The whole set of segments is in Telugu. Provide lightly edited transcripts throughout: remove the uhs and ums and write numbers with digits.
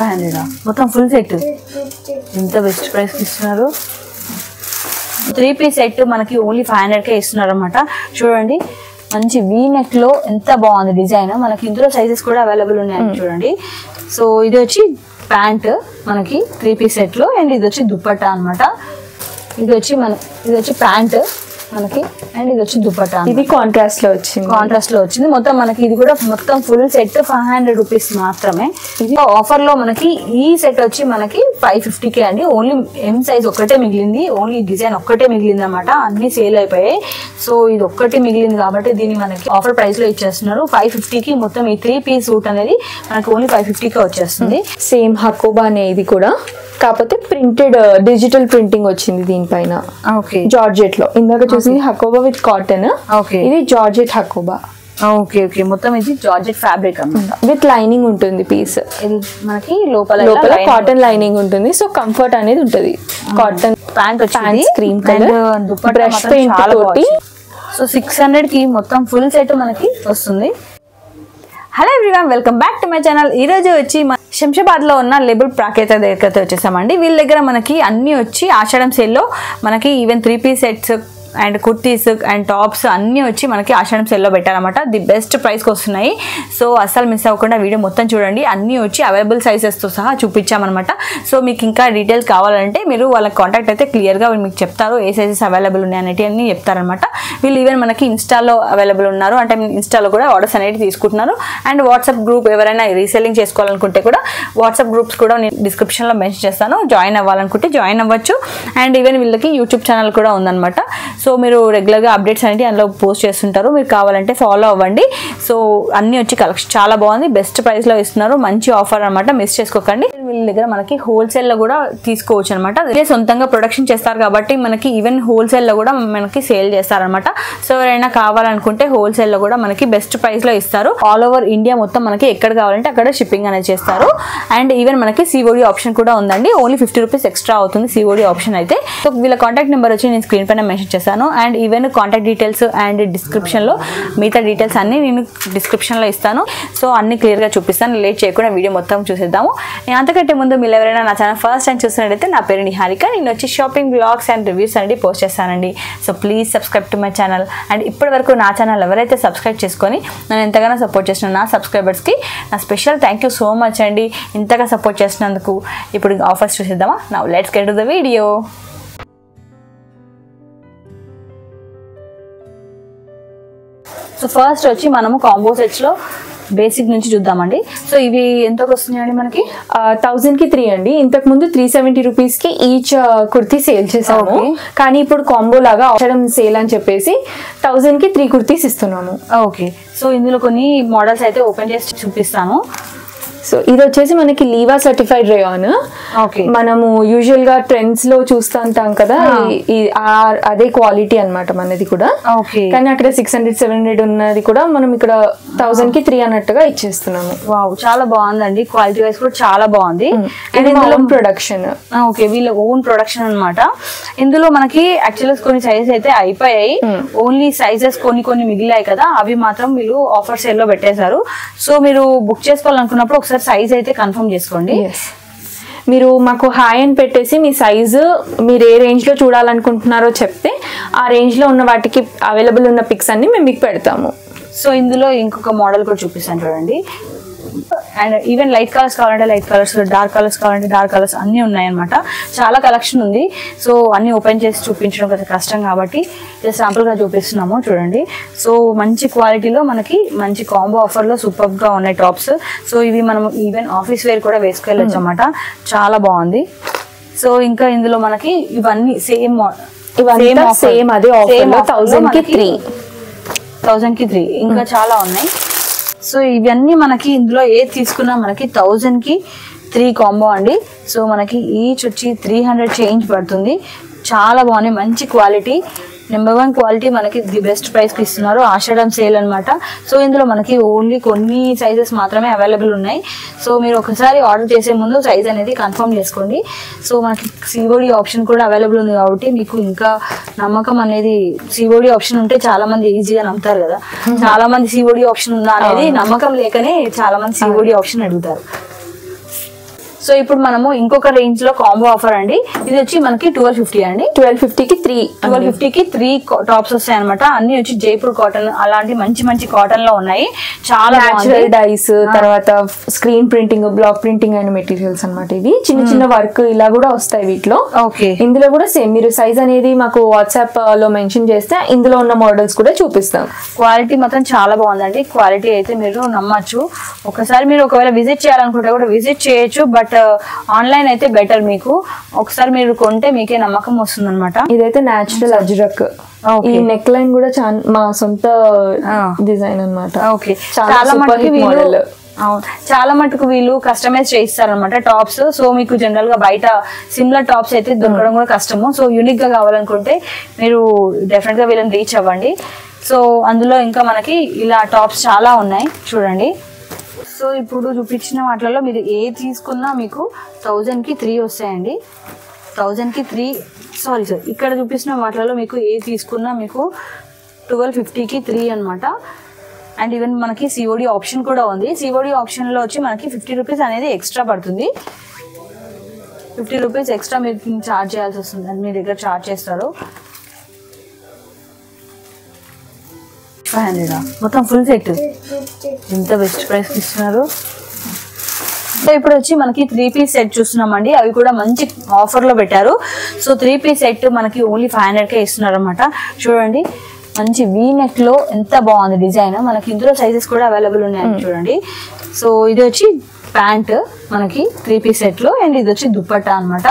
500 మొత్తం ఫుల్ సెట్ ఎంత బెస్ట్ ప్రైస్ కి ఇస్తున్నారు 3 పీస్ సెట్ మనకి ఓన్లీ 500కే ఇస్తున్నారు అన్నమాట చూడండి మంచి వీ నెక్ లో ఎంత బాగుంది డిజైన్ మనకి ఇందులో సైజెస్ కూడా అవైలబుల్ ఉన్నాయి చూడండి సో ఇది వచ్చి ప్యాంట్ మనకి 3 పీస్ సెట్ లో అండ్ ఇది వచ్చి దుపట్టా అన్నమాట ఇది వచ్చి ప్యాంట్ మనకి అండ్ ఇది వచ్చి దుపట్టా ఇది కాంట్రాస్ట్ లో వచ్చింది మొత్తం మనకి ఇది కూడా మొత్తం ఫుల్ సెట్ 500 రూపీస్ మాత్రమే ఇది ఆఫర్ లో మనకి ఈ సెట్ వచ్చి మనకి 550కే అండి ఓన్లీ ఎం సైజ్ ఒక్కటే మిగిలింది ఓన్లీ డిజైన్ ఒక్కటే మిగిలింది అన్నమాట అన్ని సేల్ అయిపోయాయి సో ఇది ఒక్కటే మిగిలింది కాబట్టి దీన్ని మనకి ఆఫర్ ప్రైస్ లో ఇచ్చేస్తున్నారు 550కి మొత్తం ఈ 3 పీస్ సూట్ అనేది మనకి ఓన్లీ 550కే వచ్చేస్తుంది సేమ్ హకోబా అనే ఇది కూడా కాకపోతే ప్రింటెడ్ డిజిటల్ ప్రింటింగ్ వచ్చింది దీనిపైన ఓకే జార్జెట్ లో ఇందాక చూసింది హకోబా విత్ కాటన్ ఇది జార్జెట్ హకోబా ఓకే ఓకే మొత్తం ఇది జార్జెట్ ఫ్యాబ్రిక్ అన్నమాట విత్ లైనింగ్ ఉంటుంది పీస్ ఇది మనకి లోపల కాటన్ లైనింగ్ ఉంటుంది సో కంఫర్ట్ అనేది ఉంటుంది కాటన్ ప్యాంట్ వచ్చి క్రీమ్ కలర్ బ్రష్ పెయింట్ తోటి సో 600కి మొత్తం ఫుల్ సెట్ మనకి వస్తుంది hello everyone welcome back to my channel ఈ రోజు వచ్చి శంషాబాద్ లో ఉన్న లేబుల్ ప్రాకేత దగ్గర వచ్చేసామండి వీళ్ళ దగ్గర మనకి అన్ని వచ్చి ఆషాఢం సేల్ లో మనకి even 3 piece sets and kurtis and tops అన్నీ వచ్చి మనకి ఆషాఢం సేల్లో పెట్టారన్నమాట ది బెస్ట్ ప్రైస్కి వస్తున్నాయి సో అస్సలు మిస్ అవ్వకుండా వీడియో మొత్తం చూడండి అన్నీ వచ్చి అవైలబుల్ సైజెస్తో సహా చూపించామన్నమాట సో మీకు ఇంకా డీటెయిల్స్ కావాలంటే మీరు వాళ్ళకి కాంటాక్ట్ అయితే క్లియర్గా మీకు చెప్తారు ఏ సైజెస్ అవైలబుల్ ఉన్నాయి అనేవి అన్నీ చెప్తారనమాట వీళ్ళు ఈవెన్ మనకి ఇన్స్టాలో అవైలబుల్ ఉన్నారు అంటే ఇన్స్టాలో కూడా ఆర్డర్స్ అనేవి తీసుకుంటున్నారు అండ్ వాట్సాప్ గ్రూప్ ఎవరైనా రీసెల్లింగ్ చేసుకోవాలనుకుంటే కూడా వాట్సాప్ గ్రూప్స్ కూడా నేను డిస్క్రిప్షన్లో మెన్షన్ చేస్తాను జాయిన్ అవ్వాలనుకుంటే జాయిన్ అవ్వచ్చు అండ్ ఈవెన్ వీళ్ళకి యూట్యూబ్ ఛానల్ కూడా ఉందన్నమాట సో మీరు రెగ్యులర్గా అప్డేట్స్ అనేవి అందులో పోస్ట్ చేస్తుంటారు మీరు కావాలంటే ఫాలో అవ్వండి సో అన్నీ వచ్చి కలెక్షన్ చాలా బాగుంది బెస్ట్ ప్రైస్లో ఇస్తున్నారు మంచి ఆఫర్ అనమాట మిస్ చేసుకోకండి వీళ్ళ దగ్గర మనకి హోల్సేల్లో కూడా తీసుకోవచ్చు అనమాట అదే సొంతంగా ప్రొడక్షన్ చేస్తారు కాబట్టి మనకి ఈవెన్ హోల్సేల్లో కూడా మనకి సేల్ చేస్తారనమాట సో ఎవరైనా కావాలనుకుంటే హోల్సేల్లో కూడా మనకి బెస్ట్ ప్రైస్లో ఇస్తారు ఆల్ ఓవర్ ఇండియా మొత్తం మనకి ఎక్కడ కావాలంటే అక్కడ షిప్పింగ్ అనేది చేస్తారు అండ్ ఈవెన్ మనకి సిఓడి ఆప్షన్ కూడా ఉందండి ఓన్లీ 50 రూపీస్ ఎక్స్ట్రా అవుతుంది సిఓడి ఆప్షన్ అయితే సో వీళ్ళ కాంటాక్ట్ నెంబర్ వచ్చి నేను స్క్రీన్ పైన మెన్షన్ చేస్తాను and even contact details and డిస్క్రిప్షన్లో మిగతా డీటెయిల్స్ అన్ని నేను డిస్క్రిప్షన్లో ఇస్తాను సో అన్ని క్లియర్గా చూపిస్తాను లేట్ చేయకుండా వీడియో మొత్తం చూసేద్దాము అంతకంటే ముందు మీరు ఎవరైనా నా ఛానల్ ఫస్ట్ టైం చూసినట్టయితే నా పేరు నిహారిక నేను వచ్చి షాపింగ్ బ్లాగ్స్ అండ్ రివ్యూస్ అనేది పోస్ట్ చేస్తానండి so please subscribe to my channel and ఇప్పటి వరకు నా ఛానల్ ఎవరైతే సబ్స్క్రైబ్ చేసుకొని నన్ను ఎంతగానో సపోర్ట్ చేసిన నా సబ్స్క్రైబర్స్కి నా special thank you so much అండి ఇంతగా సపోర్ట్ చేసినందుకు ఇప్పుడు ఆఫర్స్ చూసేద్దామా now let's get to the video so first వచ్చి మనము కాంబో సెట్స్ లో బేసిక్ నుంచి చూద్దామండి సో ఇవి ఎంతకు వస్తున్నాయండి మనకి 1000కి 3 అండి ఇంతకు ముందు 370 రూపీస్ కి ఈచ్ కుర్తీ సేల్ చేసాము కానీ ఇప్పుడు కాంబో లాగా ఆషాఢం సేల్ అని చెప్పేసి 1000కి 3 కుర్తీస్ ఇస్తున్నాము ఓకే సో ఇందులో కొన్ని మోడల్స్ అయితే ఓపెన్ చేసి చూపిస్తాను సో ఇది వచ్చేసి మనకి లీవా సర్టిఫైడ్ రేయాన్ మనము యూజువల్ గా ట్రెండ్స్ లో చూస్తూ ఉంటాం కదా అదే క్వాలిటీ అన్నమాట మనది కూడా కానీ అక్కడ 600-700 ఉన్నది కూడా మనం ఇక్కడ 1000కి 3 అన్నట్టుగా ఇచ్చేస్తున్నాము వావ్ చాలా బాగుందండి క్వాలిటీ వైస్ కూడా చాలా బాగుంది అండ్ ఇందులో ప్రొడక్షన్ ఓకే వీళ్ళ ఓన్ ప్రొడక్షన్ అన్నమాట ఇందులో మనకి యాక్చువల్గా కొన్ని సైజెస్ అయితే అయిపోయాయి ఓన్లీ సైజెస్ కొన్ని మిగిలాయి కదా అవి మాత్రం వీళ్ళు ఆఫర్ సేల్ లో పెట్టేశారు సో మీరు బుక్ చేసుకోవాలనుకున్నప్పుడు ఒకసారి సైజ్ అయితే కన్ఫర్మ్ చేసుకోండి మీరు మాకు హాయ్ అని పెట్టేసి మీ సైజు మీరు ఏ రేంజ్ లో చూడాలనుకుంటున్నారో చెప్తే ఆ రేంజ్ లో ఉన్న వాటికి అవైలబుల్ ఉన్న పిక్స్ అన్ని మేము మీకు పెడతాము సో ఇందులో ఇంకొక మోడల్ కూడా చూపిస్తాను చూడండి అండ్ ఈవెన్ లైట్ కలర్స్ కావాలంటే లైట్ కలర్స్ డార్క్ కలర్స్ కావాలంటే డార్క్ కలర్స్ అన్నీ ఉన్నాయన్నమాట చాలా కలెక్షన్ ఉంది సో అన్ని ఓపెన్ చేసి చూపించడం కదా కష్టం కాబట్టి జస్ట్ శాంపుల్గా చూపిస్తున్నాము చూడండి సో మంచి క్వాలిటీలో మనకి మంచి కాంబో ఆఫర్లో సూపర్గా ఉన్నాయి టాప్స్ సో ఇవి మనం ఈవెన్ ఆఫీస్ వేర్ కూడా వేసుకెళ్ళచ్చు అన్నమాట చాలా బాగుంది సో ఇంకా ఇందులో మనకి ఇవన్నీ సేమ్ అదే ఆఫర్ 1000కి 3 ఇంకా చాలా ఉన్నాయి సో ఇవన్నీ మనకి ఇందులో ఏది తీసుకున్నా మనకి 1000కి 3 కాంబో అండి సో మనకి ఈచ్ వచ్చి 300 చేంజ్ పడుతుంది చాలా బాగున్నాయి మంచి క్వాలిటీ నెంబర్ 1 క్వాలిటీ మనకి ది బెస్ట్ ప్రైస్కి ఇస్తున్నారు ఆషాఢం సేల్ అనమాట సో ఇందులో మనకి ఓన్లీ కొన్ని సైజెస్ మాత్రమే అవైలబుల్ ఉన్నాయి సో మీరు ఒకసారి ఆర్డర్ చేసే ముందు సైజ్ అనేది కన్ఫర్మ్ చేసుకోండి సో మనకి సిఓడి ఆప్షన్ కూడా అవైలబుల్ ఉంది కాబట్టి మీకు ఇంకా నమ్మకం అనేది సిఓడి ఆప్షన్ ఉంటే చాలా మంది ఈజీగా నమ్ముతారు కదా చాలా మంది సిఓడి ఆప్షన్ ఉందా అనేది నమ్మకం లేకనే చాలా మంది సిఓడి ఆప్షన్ అడుగుతారు సో ఇప్పుడు మనము ఇంకొక రేంజ్ లో కాంబో ఆఫర్ అండి. ఇది వచ్చి మనకి 1250 అండి. 1250కి 3 టాప్స్ వస్తాయి అనమాట. అన్ని వచ్చి జైపూర్ కాటన్ అలాంటి మంచి మంచి కాటన్ లో ఉన్నాయి. చాలా న్యాచురల్ డైస్, తర్వాత స్క్రీన్ ప్రింటింగ్, బ్లాక్ ప్రింటింగ్ అయిన మెటీరియల్స్ అన్నమాట. ఇవి చిన్న చిన్న వర్క్ ఇలా కూడా వస్తాయి వీటిలో. ఓకే, ఇందులో కూడా సేమ్ మీరు సైజ్ అనేది మాకు వాట్సాప్ లో మెన్షన్ చేస్తే ఇందులో ఉన్న మోడల్స్ కూడా చూపిస్తాం. క్వాలిటీ మాత్రం చాలా బాగుందండి. క్వాలిటీ అయితే మీరు నమ్మచ్చు. ఒకసారి మీరు ఒకవేళ విజిట్ చేయాలనుకుంటే కూడా విజిట్ చేయొచ్చు, బట్ ఆన్లైన్ అయితే బెటర్. మీకు ఒకసారి మీరు కొంటే మీకే నమ్మకం వస్తుంది అనమాట. ఇదైతే న్యాచురల్ అజ్రక్. ఈ నెక్ లైన్ కూడా మా సొంత డిజైన్ అన్నమాట. ఓకే, చాలా మటుకు వీళ్ళు కస్టమైజ్ చేయిస్తారు అనమాట టాప్స్. సో మీకు జనరల్ గా బయట సిమిలర్ టాప్స్ అయితే దొరకడం కూడా కష్టము. సో యూనిక్ గా కావాలనుకుంటే మీరు డెఫినెట్ గా వీళ్ళని రీచ్ అవ్వండి. సో అందులో ఇంకా మనకి ఇలా టాప్స్ చాలా ఉన్నాయి చూడండి. సో ఇప్పుడు చూపించిన వాటిలో మీరు ఏ తీసుకున్నా మీకు 1000కి 3 వస్తాయండి. 1000కి 3 సారీ ఇక్కడ చూపించిన వాటిలో మీకు ఏ తీసుకున్నా మీకు 1250కి 3 అనమాట. అండ్ ఈవెన్ మనకి సిఓడి ఆప్షన్ కూడా ఉంది. సిఓడి ఆప్షన్లో వచ్చి మనకి 50 రూపీస్ అనేది ఎక్స్ట్రా పడుతుంది. 50 రూపీస్ ఎక్స్ట్రా మీరు ఛార్జ్ చేయాల్సి వస్తుంది, మీ దగ్గర ఛార్జ్ చేస్తారు. 500 మొత్తం ఫుల్ సెట్ ఎంత బెస్ట్ ప్రైస్ ఇస్తున్నారు. సో ఇప్పుడు వచ్చి మనకి 3 పీస్ సెట్ చూస్తున్నామండి. అవి కూడా మంచి ఆఫర్ లో పెట్టారు. సో 3 పీస్ సెట్ మనకి ఓన్లీ 500కే ఇస్తున్నారు అనమాట. చూడండి మంచి వీ నెక్ లో ఎంత బాగుంది డిజైన్. మనకి ఇందులో సైజెస్ కూడా అవైలబుల్ ఉన్నాయని చూడండి. సో ఇది వచ్చి ప్యాంట్ మనకి 3 పీస్ సెట్ లో, అండ్ ఇది వచ్చి దుపట్టా అనమాట.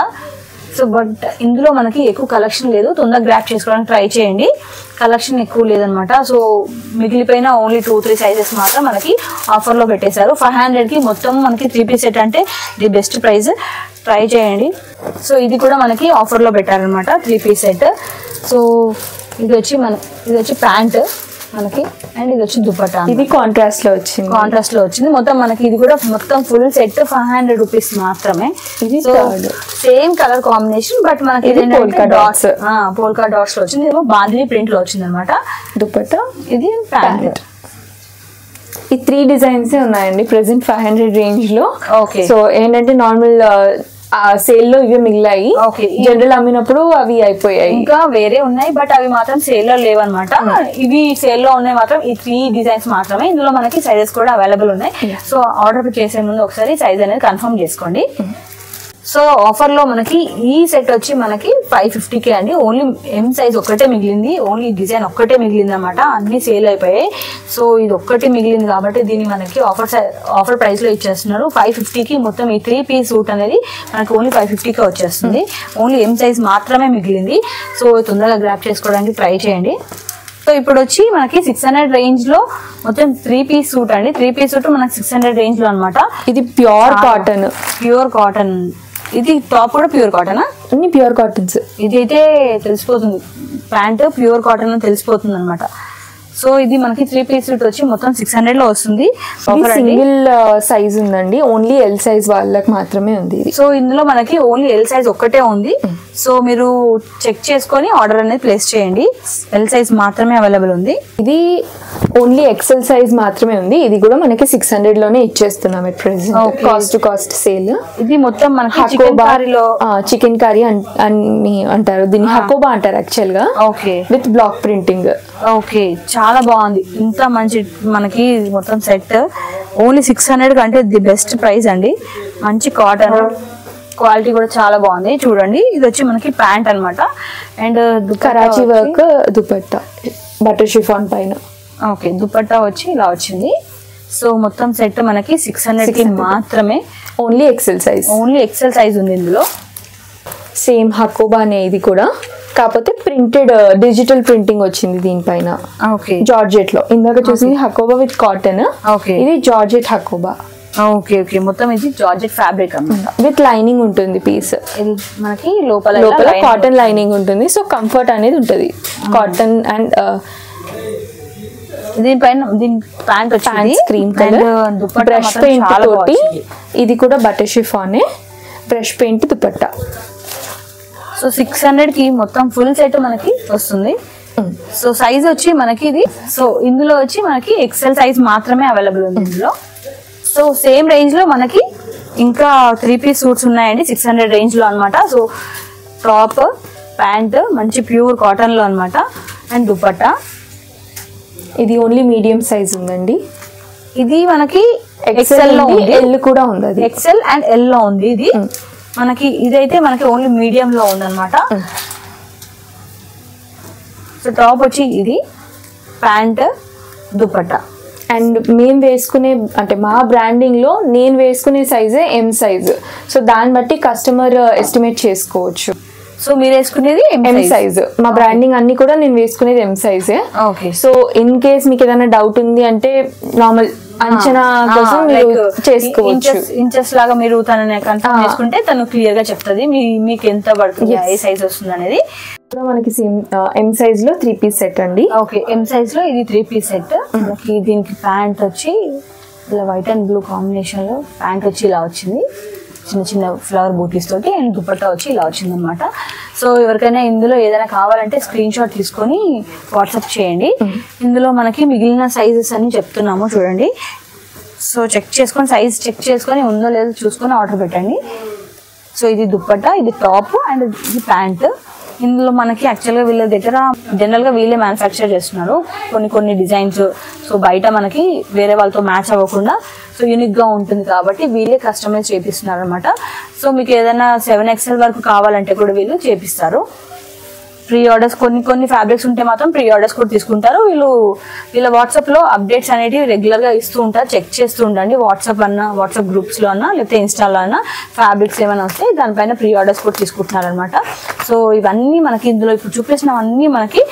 సో బట్ ఇందులో మనకి ఎక్కువ కలెక్షన్ లేదు, తొందరగా గ్రాప్ చేసుకోవడానికి ట్రై చేయండి. కలెక్షన్ ఎక్కువ లేదనమాట. సో మిగిలిపోయిన ఓన్లీ 2-3 సైజెస్ మాత్రం మనకి ఆఫర్లో పెట్టేశారు. 500కి మొత్తం మనకి 3 పీస్ సెట్ అంటే ది బెస్ట్ ప్రైస్, ట్రై చేయండి. సో ఇది కూడా మనకి ఆఫర్లో పెట్టారనమాట 3 పీస్ సెట్. సో ఇది వచ్చి ప్యాంట్ మనకి, అండ్ ఇది వచ్చి దుపట్టా. ఇది కాంట్రాస్ట్ లో వచ్చింది. మొత్తం మనకి ఇది కూడా మొత్తం ఫుల్ సెట్ 500 రూపీస్ మాత్రమే. ఇది సేమ్ కలర్ కాంబినేషన్, బట్ మనకి పోల్కా డాట్స్ లో వచ్చింది. ఏమో బాంధిని ప్రింట్ లో వచ్చింది అనమాట దుపట్టా. ఇది ప్యాంట్. ఈ 3 డిజైన్స్ ఉన్నాయండి ప్రెసెంట్ 500 రేంజ్ లో. ఓకే, సో ఏంటంటే నార్మల్ సేల్ లో ఇవి మిగిలాయి. జనరల్ అమ్మినప్పుడు అవి అయిపోయాయి. ఇంకా వేరే ఉన్నాయి, బట్ అవి మాత్రం సేల్ లో లేవన్నమాట. ఇవి సేల్ లో ఉన్నాయి మాత్రం ఈ 3 డిజైన్స్ మాత్రమే. ఇందులో మనకి సైజెస్ కూడా అవైలబుల్ ఉన్నాయి. సో ఆర్డర్ చేసే ముందు ఒకసారి సైజ్ అనేది కన్ఫర్మ్ చేసుకోండి. సో ఆఫర్ లో మనకి ఈ సెట్ వచ్చి మనకి 550కే అండి. ఓన్లీ ఎం సైజ్ ఒక్కటే మిగిలింది, ఓన్లీ డిజైన్ ఒక్కటే మిగిలింది అనమాట. అన్ని సేల్ అయిపోయాయి. సో ఇది ఒక్కటే మిగిలింది కాబట్టి దీన్ని మనకి ఆఫర్ ప్రైస్ లో ఇచ్చేస్తున్నారు. 550కి మొత్తం ఈ 3 పీస్ సూట్ అనేది మనకి ఓన్లీ 550కే వచ్చేస్తుంది. ఓన్లీ ఎం సైజ్ మాత్రమే మిగిలింది. సో తొందరగా గ్రాప్ చేసుకోవడానికి ట్రై చేయండి. సో ఇప్పుడు వచ్చి మనకి 600 రేంజ్ లో మొత్తం 3 పీస్ సూట్ అండి. 3 పీస్ సూట్ మనకి 600 రేంజ్ లో అనమాట. ఇది ప్యూర్ కాటన్. ఇది టాప్ కూడా ప్యూర్ కాటన్, అన్ని ప్యూర్ కాటన్స్. ఇదైతే తెలిసిపోతుంది, ప్యాంట్ ప్యూర్ కాటన్ అని తెలిసిపోతుంది అనమాట. సో ఇది మనకి 3 పీస్ సూట్ వచ్చి మొత్తం 600 లో వస్తుంది. సింగిల్ సైజ్ ఉందండి, ఓన్లీ ఎల్ సైజ్ వాళ్ళకి మాత్రమే ఉంది. సో ఇందులో మనకి ఓన్లీ ఎల్ సైజ్ ఒక్కటే ఉంది. సో మీరు చెక్ చేసుకొని ఆర్డర్ అనేది ప్లేస్ చేయండి. ఎల్ సైజ్ మాత్రమే అవైలబుల్ ఉంది. ఇది ఓన్లీ ఎక్సెల్ సైజ్ మాత్రమే ఉంది. ఇది కూడా మనకి 600 లోనే ఇచ్చేస్తున్నాం ఎట్ ప్రెజెంట్. Cost sale. ఇది మొత్తం మనకి చికెన్ కర్రీ అని అంటారు దీన్ని, హకోబా అంటారు యాక్చువల్ గా. Okay, with block printing. Okay, చాలా బాగుంది. ఇంత మంచి మనకి మొత్తం సెట్ ఓన్లీ 600 కంటే ది బెస్ట్ ప్రైస్ అండి. మంచి కాటన్ క్వాలిటీ కూడా చాలా బాగుంది. చూడండి ఇది వచ్చి మనకి ప్యాంట్ అనమాట, and Karachi work dupatta butter chiffon పైన. ఓకే, దుపట్టా వచ్చి ఇలా వచ్చింది. సో మొత్తం సెట్ మనకి 600కి మాత్రమే. ఓన్లీ ఎక్సెల్ సైజ్ ఉంది ఇందులో. సేమ్ హకోబానే ఇది కూడా, కాకపోతే ప్రింటెడ్ డిజిటల్ ప్రింటింగ్ వచ్చింది దీనిపైన. ఓకే, జార్జెట్ లో. ఇందాక చూసింది హకోబా విత్ కాటన్. ఓకే, ఇది జార్జెట్ హకోబా. ఓకే, మొత్తం ఇది జార్జెట్ ఫ్యాబ్రిక్ అన్నమాట. విత్ లైనింగ్ ఉంటుంది పీస్. ఇది మనకి లోపల కాటన్ లైనింగ్ ఉంటుంది. సో కంఫర్ట్ అనేది ఉంటుంది. కాటన్ అండ్ దీనిపైన దీని ప్యాంట్ వచ్చి క్రీమ్ కలర్ బ్రష్ పెయింట్ తోటి. ఇది కూడా బటర్ షిఫానే, బ్రష్ పెయింట్ దుపట్టా. సో 600కి మొత్తం ఫుల్ సెట్ మనకి వస్తుంది. సో సైజ్ వచ్చి మనకి ఇది, సో ఇందులో వచ్చి మనకి ఎక్సెల్ సైజ్ మాత్రమే అవైలబుల్ ఉంది ఇందులో. సో సేమ్ రేంజ్ లో మనకి ఇంకా 3 పీస్ సూట్స్ ఉన్నాయండి 600 రేంజ్ లో అన్నమాట. సో టాప్ ప్యాంట్ మంచి ప్యూర్ కాటన్ లో అన్నమాట. అండ్ దుపట్టా ఇది ఓన్లీ మీడియం సైజ్ ఉందండి. ఇది మనకి ఎక్సెల్ లో ఉంది, ఎల్ కూడా ఉంది. అది ఎక్సెల్ అండ్ ఎల్ లో ఉంది. ఇది మనకి ఇదైతే మనకి ఓన్లీ మీడియం లో ఉంది అనమాట. సో టాప్ వచ్చి ఇది, ప్యాంట్, దుపట్టా. అండ్ మేము వేసుకునే అంటే మా బ్రాండింగ్ లో నేను వేసుకునే సైజే ఎం సైజ్. సో దాన్ని బట్టి కస్టమర్ ఎస్టిమేట్ చేసుకోవచ్చు. సో మీరు వేసుకునేది ఎం సైజ్. మా బ్రాండింగ్ అన్ని కూడా నేను వేసుకునేది ఎం సైజే. ఓకే. సో ఇన్ కేస్ మీకు ఏదైనా డౌట్ ఉంది అంటే నార్మల్ అంచనా కోసం మీరు చేసుకోవచ్చు. ఇంచెస్ లాగా మీరు తనని కన్ఫర్మ్ చేసుకుంటే తను క్లియర్ గా చెప్తుంది మీకు ఎంత పడుతుంది, ఏ సైజ్ వస్తుంది అనేది. మనకి సేమ్ ఎం సైజ్ లో 3 పీస్ సెట్ అండి. ఓకే, ఎం సైజ్ లో ఇది 3 పీస్ సెట్. మనకి దీనికి ప్యాంట్ వచ్చి ఇలా వైట్ అండ్ బ్లూ కాంబినేషన్ లో ప్యాంట్ వచ్చి ఇలా వచ్చింది, చిన్న చిన్న ఫ్లవర్ బూటీస్ తోటి. అండ్ దుపట్టా వచ్చి ఇలా వచ్చింది అనమాట. సో ఎవరికైనా ఇందులో ఏదైనా కావాలంటే స్క్రీన్ షాట్ తీసుకొని వాట్సాప్ చేయండి. ఇందులో మనకి మిగిలిన సైజెస్ అని చెప్తున్నాము చూడండి. సో చెక్ చేసుకొని సైజ్ చెక్ చేసుకొని ఉందో లేదో చూసుకొని ఆర్డర్ పెట్టండి. సో ఇది దుపట్టా, ఇది టాప్ అండ్ ఇది ప్యాంట్. ఇందులో మనకి యాక్చువల్గా వీళ్ళ దగ్గర జనరల్గా వీళ్ళే మ్యానుఫ్యాక్చర్ చేస్తున్నారు కొన్ని డిజైన్స్. సో బయట మనకి వేరే వాళ్ళతో మ్యాచ్ అవ్వకుండా సో యూనిక్గా ఉంటుంది కాబట్టి వీళ్ళే కస్టమైజ్ చేపిస్తున్నారు అనమాట. సో మీకు ఏదైనా 7XL వరకు కావాలంటే కూడా వీళ్ళు చేపిస్తారు. ప్రీ ఆర్డర్స్ కొన్ని ఫ్యాబ్రిక్స్ ఉంటే మాత్రం ప్రీ ఆర్డర్స్ కూడా తీసుకుంటారు. వీళ్ళ వాట్సాప్లో అప్డేట్స్ అనేవి రెగ్యులర్గా ఇస్తూ ఉంటారు. చెక్ చేస్తూ ఉండండి. వాట్సాప్ గ్రూప్స్లో అన్నా లేకపోతే ఇన్స్టాలో అన్నా ఫ్యాబ్రిక్స్ ఏమైనా వస్తే దానిపైన ప్రీ ఆర్డర్స్ కూడా తీసుకుంటున్నారు అనమాట. సో ఇవన్నీ మనకి ఇందులో ఇప్పుడు చూపించినవన్నీ మనకి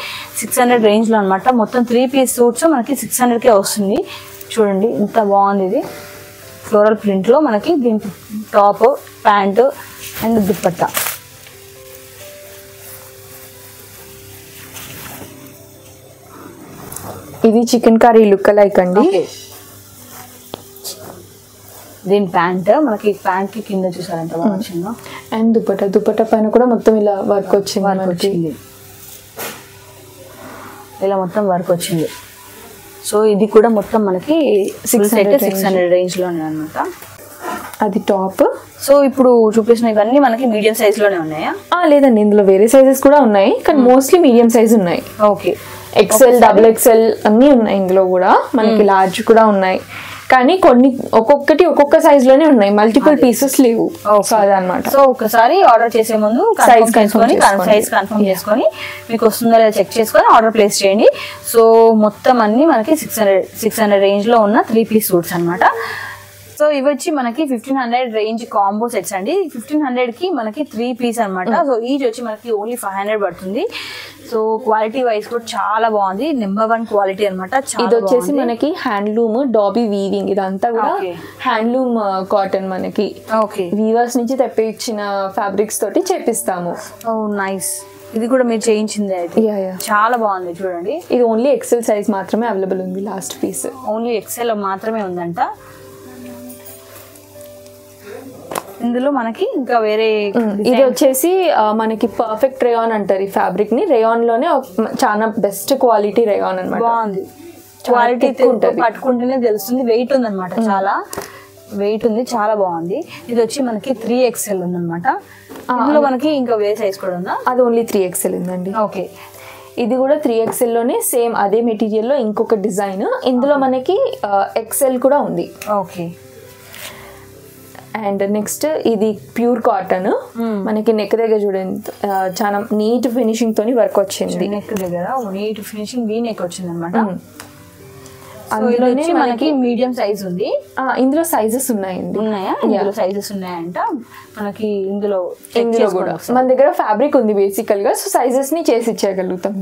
600 రేంజ్లో అనమాట. మొత్తం 3 పీస్ సూట్స్ మనకి 600కే వస్తుంది. చూడండి ఎంత బాగుంది. ఇది ఫ్లోరల్ ప్రింట్లో మనకి దీనికి టాప్, ప్యాంట్ అండ్ దుపట్టా. ఇది చికెన్ కర్రీ లుక్ లైక్ అండి. దీని ప్యాంట్ మనకి ప్యాంట్ కి కింద చూసారు ఎంత బాగా వచ్చిందో. అండ్ దుపట్టా పైన కూడా మొత్తం ఇలా వర్క్ వచ్చింది. ఇలా మొత్తం వర్క్ వచ్చింది. సో ఇది కూడా మొత్తం మనకి 600 రేంజ్ లో అనమాట. అది టాప్. సో ఇప్పుడు చూపించిన ఇవన్నీ మనకి మీడియం సైజ్ లోనే ఉన్నాయా? లేదండి, ఇందులో వేరే సైజెస్ కూడా ఉన్నాయి కానీ మోస్ట్లీ మీడియం సైజ్ ఉన్నాయి. ఓకే, ఎక్సెల్, XXL అన్ని ఉన్నాయి. ఇందులో కూడా మనకి లార్జ్ కూడా ఉన్నాయి కానీ ఒక్కొక్క సైజ్ లోనే ఉన్నాయి, మల్టిపుల్ పీసెస్ లేవు. అదనమాట. సో ఒకసారి ఆర్డర్ చేసే ముందు సైజ్ కన్ఫర్మ్ చేసుకొని మీకు వస్తుందో లేదా చెక్ చేసుకొని ఆర్డర్ ప్లేస్ చేయండి. సో మొత్తం అన్ని మనకి 600 రేంజ్ లో ఉన్న 3 పీస్ సూట్స్ అనమాట. సో ఇవి వచ్చి మనకి 1500 రేంజ్ కాంబో సెట్స్ అండి. 1500 కి మనకి 3 పీస్ అనమాట. సో ఈచ్ వచ్చి మనకి ఓన్లీ 500 పడుతుంది. సో క్వాలిటీ వైజ్ కూడా చాలా బాగుంది, నెంబర్ 1 క్వాలిటీ అనమాట. ఇది వచ్చేసి మనకి హ్యాండ్లూమ్ డాబీ వీవింగ్, ఇదంతా కూడా హ్యాండ్లూమ్ కాటన్ మనకి వీవర్స్ నుంచి తెప్పించిన ఫ్యాబ్రిక్స్ తోటి చేపిస్తాము. నైస్. ఇది కూడా మీరు చేయించింది అయితే చాలా బాగుంది. చూడండి, ఇది ఓన్లీ ఎక్సెల్ సైజ్ మాత్రమే అవైలబుల్ ఉంది. లాస్ట్ పీస్ ఓన్లీ ఎక్సెల్ మాత్రమే ఉందంట. ఇందులో మనకి ఇంకా వేరే ఇది వచ్చేసి మనకి పర్ఫెక్ట్ రేయాన్ అంటారు ఈ ఫ్యాబ్రిక్ ని. రేయాన్ లోనే చాలా బెస్ట్ క్వాలిటీ రేయాన్ అన్నమాట. బాగుంది క్వాలిటీ, పట్టుకుంటేనే తెలుస్తుంది. వెయిట్ ఉంది అనమాట, చాలా వెయిట్ ఉంది, చాలా బాగుంది. ఇది వచ్చి మనకి 3XL ఉందన్నమాట. ఇందులో మనకి ఇంకా వేరే సైజ్ కూడా ఉందా? అది ఓన్లీ 3XL ఉందండి. ఓకే, ఇది కూడా 3XL లోనే సేమ్ అదే మెటీరియల్ లో ఇంకొక డిజైన్. ఇందులో మనకి XL కూడా ఉంది. ఓకే. అండ్ నెక్స్ట్ ఇది ప్యూర్ కాటన్. మనకి నెక్ దగ్గర చూడండి చాలా నీట్ ఫినిషింగ్ తోని వర్క్ వచ్చింది. నెక్ దగ్గర నీట్ ఫినిషింగ్ వీ నెక్ వచ్చింది అనమాట. అందులోనే మనకి మీడియం సైజ్ ఉంది. ఇందులో సైజెస్ ఉన్నాయండి. ఉన్నాయా? ఇందులో సైజెస్ ఉన్నాయంట మనకి. ఇందులో కూడా మన దగ్గర ఫ్యాబ్రిక్ ఉంది బేసికల్ గా. సో సైజెస్ ని చేసి ఇచ్చేయగలుగుతాం.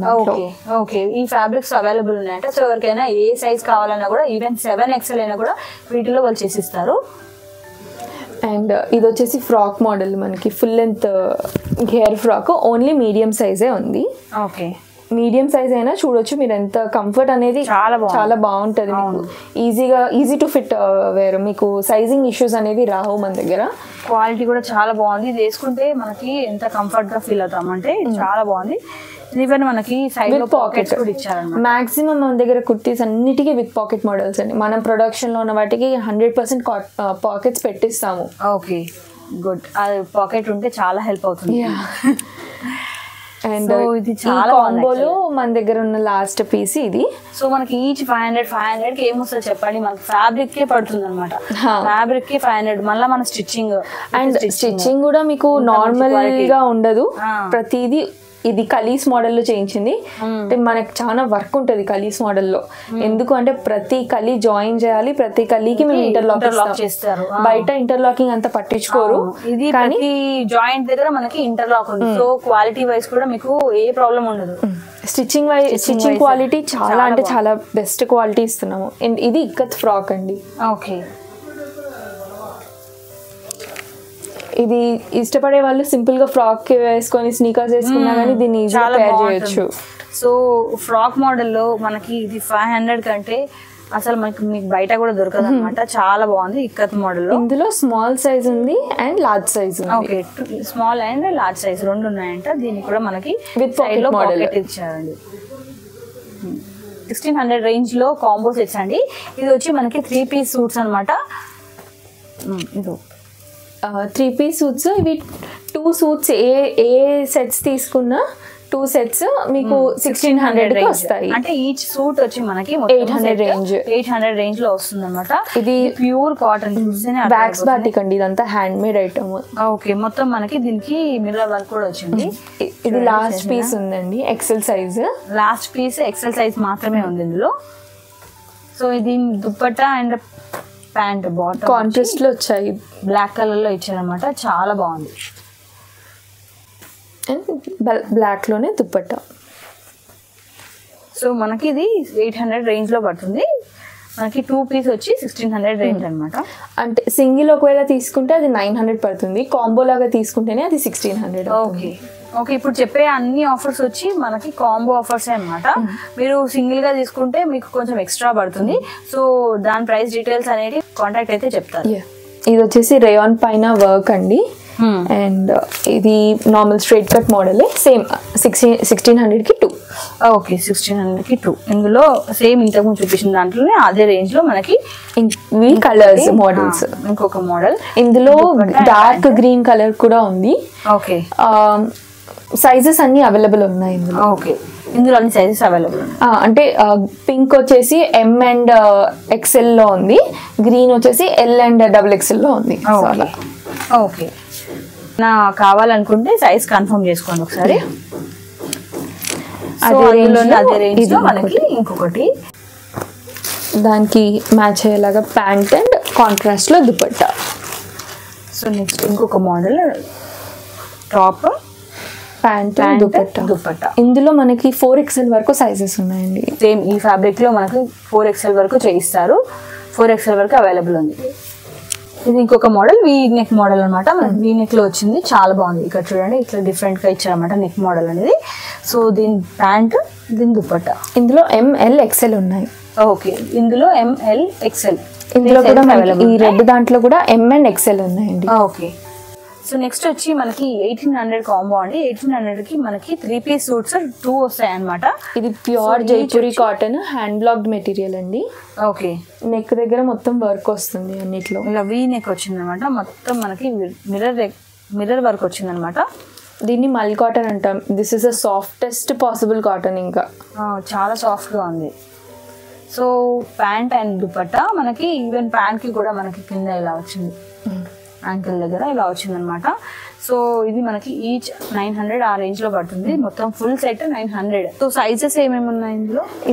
ఓకే, ఈ ఫ్యాబ్రిక్స్ అవైలబుల్ ఉన్నాయంట. సో ఎవరికైనా ఏ సైజ్ కావాలన్నా కూడా, ఈవెన్ 7XL అయినా కూడా వీటిలో వాళ్ళు చేసిస్తారు. అండ్ ఇది వచ్చేసి ఫ్రాక్ మోడల్, మనకి full length hair frock. Only medium సైజే ఉంది. ఓకే, మీడియం సైజ్ అయినా చూడొచ్చు మీరు. ఎంత కంఫర్ట్ అనేది చాలా బాగుంటుంది. ఈజీ టు ఫిట్ వేరు, మీకు సైజింగ్ ఇష్యూస్ అనేవి రావు మన దగ్గర. క్వాలిటీ కూడా చాలా బాగుంది. ఇది వేసుకుంటే మనకి ఎంత కంఫర్ట్ గా ఫీల్ అవుతాం అంటే చాలా బాగుంది. ఈవెన్ మనకి సైడ్ లో పాకెట్స్ కూడా ఇచ్చారన్నమాట. మాక్సిమం మన దగ్గర కుర్తీస్ అన్నిటికీ విత్ పాకెట్ మోడల్స్ అండి. మనం ప్రొడక్షన్ లో ఉన్న వాటికి 100% పాకెట్స్ పెట్టిస్తాము. Okay good. అది పాకెట్ ఉంటే చాలా హెల్ప్ అవుతుంది. అండ్ ఇది చాలా కాంబోలో మన దగ్గర ఉన్న లాస్ట్ పీస్ ఇది. సో మనకి ఈచ్ 500 కి ఏమొస్తుంది చెప్పండి, మనకి ఫ్యాబ్రిక్ కే పడుతుంది అనమాట. ఫ్యాబ్రిక్ కి 500, మళ్ళీ మన స్టిచ్చింగ్ అండ్ స్టిచ్చింగ్ కూడా మీకు నార్మల్ గా ఉండదు. ప్రతిదీ ఇది కలీస్ మోడల్లో చేయించింది. అంటే మనకి చాలా వర్క్ ఉంటుంది కలీస్ మోడల్లో. ఎందుకు అంటే ప్రతి కలీ జాయిన్ చేయాలి, ప్రతి కలీకి మేము ఇంటర్లాక్ చేస్తారు. బయట ఇంటర్లాకింగ్ అంతా పట్టించుకోరు. ఇది కానీ జాయింట్ దగ్గర మనకి ఇంటర్లాక్ ఉంది. సో క్వాలిటీ వైజ్ కూడా మీకు ఏ ప్రాబ్లం ఉండదు. స్టిచ్చింగ్ క్వాలిటీ చాలా అంటే చాలా బెస్ట్ క్వాలిటీ ఇస్తున్నాము. అండ్ ఇది ఇక్కత్ ఫ్రాక్ అండి. ఓకే, ఇది ఇష్టపడే వాళ్ళు సింపుల్ గా ఫ్రాక్ వేసుకొని స్నీకర్స్ వేసుకున్నా కానీ దీన్ని ఈజీగా పేర్ చేయొచ్చు. సో ఫ్రాక్ మోడల్లో మనకి ఇది 500 కంటే అసలు మీకు బయట కూడా దొరకదు అనమాట. చాలా బాగుంది ఇక్కత్ మోడల్. ఇందులో స్మాల్ సైజ్ ఉంది అండ్ లార్జ్ సైజ్ ఉంది. Okay, small and large size రెండు ఉన్నాయంట. దీనికి కూడా మనకి విత్ సైడ్ లో పాకెట్ ఇచ్చారండి. 1600 రేంజ్ లో కాంబో సెట్స్ అండి. ఇది వచ్చి మనకి 3 పీస్ సూట్స్ అనమాట. ఇది 3 పీస్ సూట్స్. ఇవి 2 సూట్స్ ఏ సెట్స్ తీసుకున్నా 2 సెట్స్ మీకు 1600 కి వస్తాయి. అంటే ఈచ్ సూట్ వచ్చి మనకి 800 రేంజ్ లో వస్తుంది అనమాట. ఇది ప్యూర్ కాటన్ బ్యాక్స్ బాటిక్ అండి. ఇదంతా హ్యాండ్ మేడ్ ఐటమ్. ఓకే, మొత్తం మనకి దీనికి మిర్రర్ వర్క్ కూడా వచ్చింది. ఇది లాస్ట్ పీస్ ఉందండి, XL size. Last piece XL size మాత్రమే ఉంది ఇందులో. సో ఇది dupatta and pant bottom contrast లో వచ్చాయి, బ్లాక్ కలర్ లో ఇచ్చారనమాట. చాలా బాగుంది. అండ్ బ్లాక్ లోనే దుపట్టా. సో మనకి ఇది 800 రేంజ్ లో పడుతుంది. మనకి 2 పీస్ వచ్చి 1600 రేంజ్ అనమాట. అంటే సింగిల్ ఒకవేళ తీసుకుంటే అది 900 పడుతుంది, కాంబో లాగా తీసుకుంటేనే అది 1600. ఓకే ఓకే, ఇప్పుడు చెప్పే అన్ని ఆఫర్స్ వచ్చి మనకి కాంబో ఆఫర్స్ అనమాట. మీరు సింగిల్ గా తీసుకుంటే మీకు కొంచెం ఎక్స్ట్రా పడుతుంది. సో దాని ప్రైస్ డీటెయిల్స్ అనేది కాంటాక్ట్ అయితే చెప్తారు. ఇది వచ్చేసి రేయాన్ పైన వర్క్ అండి. అండ్ ఇది normal straight cut model. Same 1600 కి 2. ఓకే, 1600 కి 2. ఇందులో సేమ్ ఇంతకుముందు చూపించిన దాంట్లోనే అదే రేంజ్ లో మనకి కలర్స్ మోడల్స్. ఇంకొక మోడల్ ఇందులో డార్క్ గ్రీన్ కలర్ కూడా ఉంది. ఓకే, సైజెస్ అన్ని అవైలబుల్ ఉన్నాయి ఇందులో. ఓకే, ఇందులో అన్ని సైజెస్ అవైలబుల్. అంటే పింక్ వచ్చేసి M అండ్ XL లో ఉంది, గ్రీన్ వచ్చేసి L అండ్ XXL లో ఉంది. ఓకే, నా కావాలనుకుంటే సైజ్ కన్ఫర్మ్ చేసుకోండి ఒకసారి. అదే రేంజ్ లో మనకి ఇంకొకటి దానికి మ్యాచ్ అయ్యేలాగా ప్యాంట్ అండ్ కాంట్రాస్ట్ లో దుపట్టా. సో నెక్స్ట్ ఇంకొక మోడల్ టాప్ ప్యాంట్ దుపట్టా. ఇందులో మనకి 4XL వరకు సైజెస్ ఉన్నాయండి. సేమ్ ఈ ఫ్యాబ్రిక్ లో మనకి 4XL వరకు చేయిస్తారు. 4XL వరకు అవైలబుల్ ఉంది. ఇది ఇంకొక మోడల్ వీ నెక్ మోడల్ అనమాట. మనకి వీ నెక్ లో వచ్చింది, చాలా బాగుంది. ఇక్కడ చూడండి ఇట్లా డిఫరెంట్ గా ఇచ్చారనమాట నెక్ మోడల్ అనేది. సో దీని ప్యాంట్, దీని దుపట్టా. ఇందులో ML XL ఉన్నాయి. ఓకే, ఇందులో ML XL. ఇందులో కూడా ఈ రెడ్ దాంట్లో కూడా M అండ్ XL ఉన్నాయండి. ఓకే, సో నెక్స్ట్ వచ్చి మనకి 1800 కాంబో అండి. 1800 కి మనకి 3 పీస్ సూట్స్ 2 వస్తాయి అనమాట. ఇది pure Jaipuri cotton hand blocked material అండి. ఓకే, నెక్ దగ్గర మొత్తం వర్క్ వస్తుంది అన్నిట్లో. ఇలా వీ నెక్ వచ్చింది అనమాట. మొత్తం మనకి మిర్రర్ వర్క్ వచ్చింది అనమాట. దీన్ని మల్ కాటన్ అంటాం. This is the softest possible cotton. ఇంకా చాలా సాఫ్ట్ గా ఉంది. సో ప్యాంట్ అండ్ దుపట్టా మనకి ఈవెన్ ప్యాంట్ కి కూడా మనకి కింద ఇలా వచ్చింది, యాంకిల్ దగ్గర ఇలా వచ్చింది అనమాట. సో ఇది మనకి ఈచ్ 900 ఆ రేంజ్ లో పడుతుంది. మొత్తం ఫుల్ సెట్ 900. సో సైజెస్ ఏమేమి ఉన్నాయి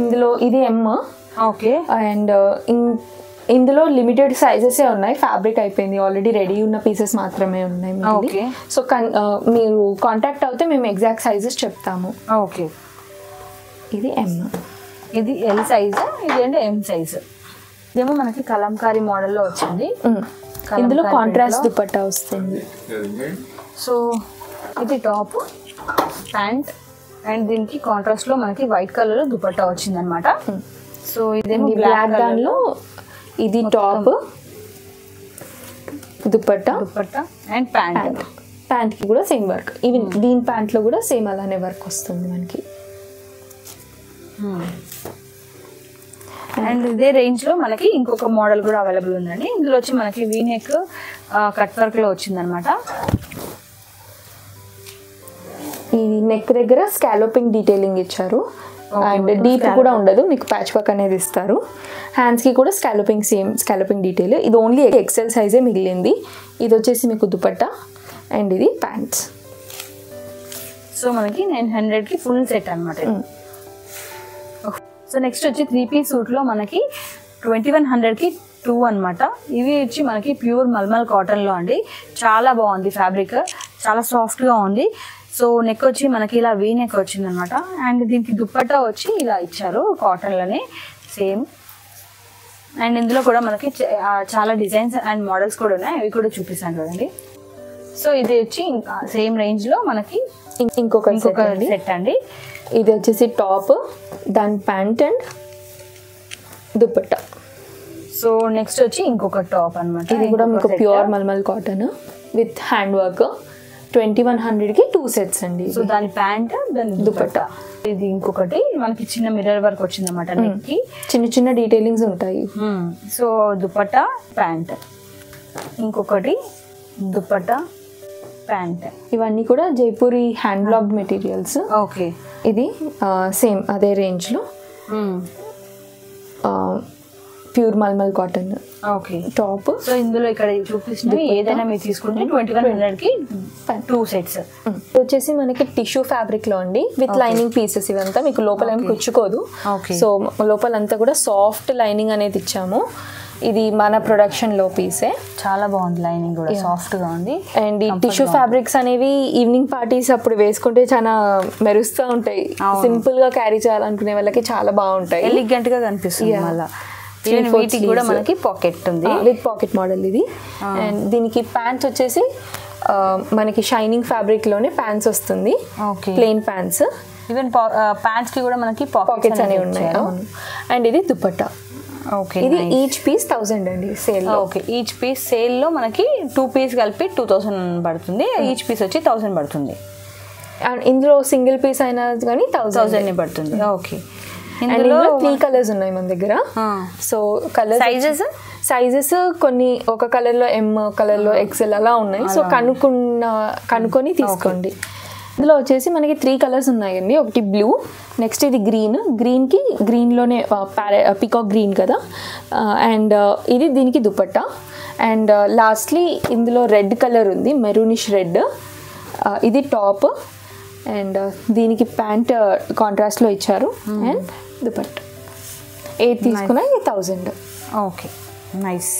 ఇందులో ఇది M. ఓకే, అండ్ ఇందులో లిమిటెడ్ సైజెస్ ఉన్నాయి. ఫ్యాబ్రిక్ అయిపోయింది ఆల్రెడీ, రెడీ ఉన్న పీసెస్ మాత్రమే ఉన్నాయి. ఓకే, సో మీరు కాంటాక్ట్ అవుతే మేము ఎగ్జాక్ట్ సైజెస్ చెప్తాము. ఓకే, ఇది M, ఇది L సైజ్, ఇది అంటే M సైజ్. ఇదేమో మనకి కలంకారీ మోడల్లో వచ్చింది. ఇందులో కాంట్రాస్ట్ దుపట్టా వస్తుంది. సో ఇది టాప్, ప్యాంట్ అండ్ దీనికి కాంట్రాస్ట్ లో మనకి వైట్ కలర్ లో దుపట్టా వచ్చింది అనమాట. సో ఇదేమో బ్లాక్ దానిలో ఇది టాప్, దుపట్టా అండ్ ప్యాంట్. ప్యాంట్కి కూడా సేమ్ వర్క్. ఈవెన్ దీని ప్యాంట్లో కూడా సేమ్ అలానే వర్క్ వస్తుంది మనకి. అండ్ ఇదే రేంజ్ లో మనకి ఇంకొక మోడల్ కూడా అవైలబుల్ ఉందండి. ఇందులో వచ్చి మనకి వీనెక్ కట్ వర్క్ లో వచ్చిందనమాట. ఈ నెక్ దగ్గర స్కాలోపింగ్ డీటెయిలింగ్ ఇచ్చారు. అండ్ డీప్ కూడా ఉండదు, మీకు ప్యాచ్ వర్క్ అనేది ఇస్తారు. హ్యాండ్స్కి కూడా స్కాలోపింగ్, సేమ్ స్కాలోపింగ్ డీటెయిల్. ఇది ఓన్లీ ఎక్సెల్ సైజే మిగిలింది. ఇది వచ్చేసి మీకు దుపట్టా అండ్ ఇది ప్యాంట్స్. సో మనకి 900కి ఫుల్ సెట్ అనమాట. సో నెక్స్ట్ వచ్చి 3-piece సూట్లో మనకి 2100కి 2 అనమాట. ఇవి వచ్చి మనకి ప్యూర్ మల్మల్ కాటన్లో అండి. చాలా బాగుంది ఫ్యాబ్రిక్, చాలా సాఫ్ట్గా ఉంది. సో నెక్ వచ్చి మనకి ఇలా వీ నెక్ వచ్చింది అనమాట. అండ్ దీనికి దుప్పట్టా వచ్చి ఇలా ఇచ్చారు కాటన్లోనే సేమ్. అండ్ ఇందులో కూడా మనకి చాలా డిజైన్స్ అండ్ మోడల్స్ కూడా ఉన్నాయి, అవి కూడా చూపిస్తాను చూడండి. సో ఇది వచ్చి సేమ్ రేంజ్లో మనకి ఇంకొక సెట్ అండి. ఇది వచ్చేసి టాప్, దాని pant and dupatta. So next వచ్చి ఇంకొక టాప్ అనమాట. ఇది కూడా మీకు pure mulmul cotton with hand work. 2100కి 2 సెట్స్ అండి. సో దాని ప్యాంట్, దాని దుపట్టా. ఇది ఇంకొకటి మనకి చిన్న మిర్రర్ వర్క్ వచ్చింది అనమాట. నెక్ కి చిన్న చిన్న డీటెయిలింగ్స్ ఉంటాయి. సో దుపట్టా, ప్యాంట్, ఇంకొకటి దుపట్టా, ప్యాంట్. ఇవన్నీ కూడా Jaipuri hand block materials. Okay. ఇది సేమ్ అదే రేంజ్లో pure mulmul cotton. Okay. Top. So ఇందులో ఇక్కడ చూపిస్తున్నవి ఏదైనా మీరు తీసుకుంటే 2100కి 2 సెట్స్. వచ్చేసి మనకి టిష్యూ ఫ్యాబ్రిక్ లో అండి, విత్ లైనింగ్ పీసెస్. ఇవంతా మీకు లోపల ఏమి కుచ్చుకోదు. సో లోపలంతా కూడా సాఫ్ట్ లైనింగ్ అనేది ఇచ్చాము. ఇది మన ప్రొడక్షన్ లో పీసే. చాలా బాగుంది, లైనింగ్ కూడా సాఫ్ట్ గా ఉంది. అండ్ ఈ టిష్యూ ఫ్యాబ్రిక్స్ అనేవి ఈవినింగ్ పార్టీస్ అప్పుడు వేసుకుంటే చాలా మెరుస్తూ ఉంటాయి. సింపుల్ గా క్యారీ చేయాలనుకునే వాళ్ళకి చాలా బాగుంటాయి, ఎలిగెంట్ గా కనిపిస్తుంది. మళ్ళీ వీటికి కూడా మనకి పాకెట్ ఉంది, విత్ పాకెట్ మోడల్ ఇది. అండ్ దీనికి ప్యాంట్స్ వచ్చేసి మనకి షైనింగ్ ఫ్యాబ్రిక్ లోనే ప్యాంట్స్ వస్తుంది, ప్లెయిన్ ప్యాంట్స్. ఈవెన్ ప్యాంట్స్ కి కూడా మనకి పాకెట్స్ అనేవి ఉన్నాయి. అండ్ ఇది దుపట్టా. ఓకే. ఇది ఈచ్ పీస్ 1000 అండి sale. Okay. Each piece sale లో మనకి 2 పీస్ కలిపి 2000 పడుతుంది. ఈచ్ పీస్ వచ్చి 1000 పడుతుంది. అండ్ ఇందులో సింగిల్ పీస్ అయినా కానీ 1000 పడుతుంది. ఓకే. ఇందులో 3 కలర్స్ ఉన్నాయి మన దగ్గర. సో కలర్ సైజెస్ కొన్ని ఒక కలర్ లో M, కలర్ లో XL అలా ఉన్నాయి. సో కనుక్కొని తీసుకోండి. ఇందులో వచ్చేసి మనకి 3 కలర్స్ ఉన్నాయండి. ఒకటి బ్లూ, నెక్స్ట్ ఇది గ్రీన్కి గ్రీన్లోనే పీకాక్ గ్రీన్ కదా. అండ్ ఇది దీనికి దుపట్టా. అండ్ లాస్ట్లీ ఇందులో రెడ్ కలర్ ఉంది, మెరూనిష్ రెడ్. ఇది టాప్. అండ్ దీనికి ప్యాంట్ కాంట్రాస్ట్లో ఇచ్చారు. అండ్ దుపట్టా 8 తీసుకున్నా 1000. Okay, nice.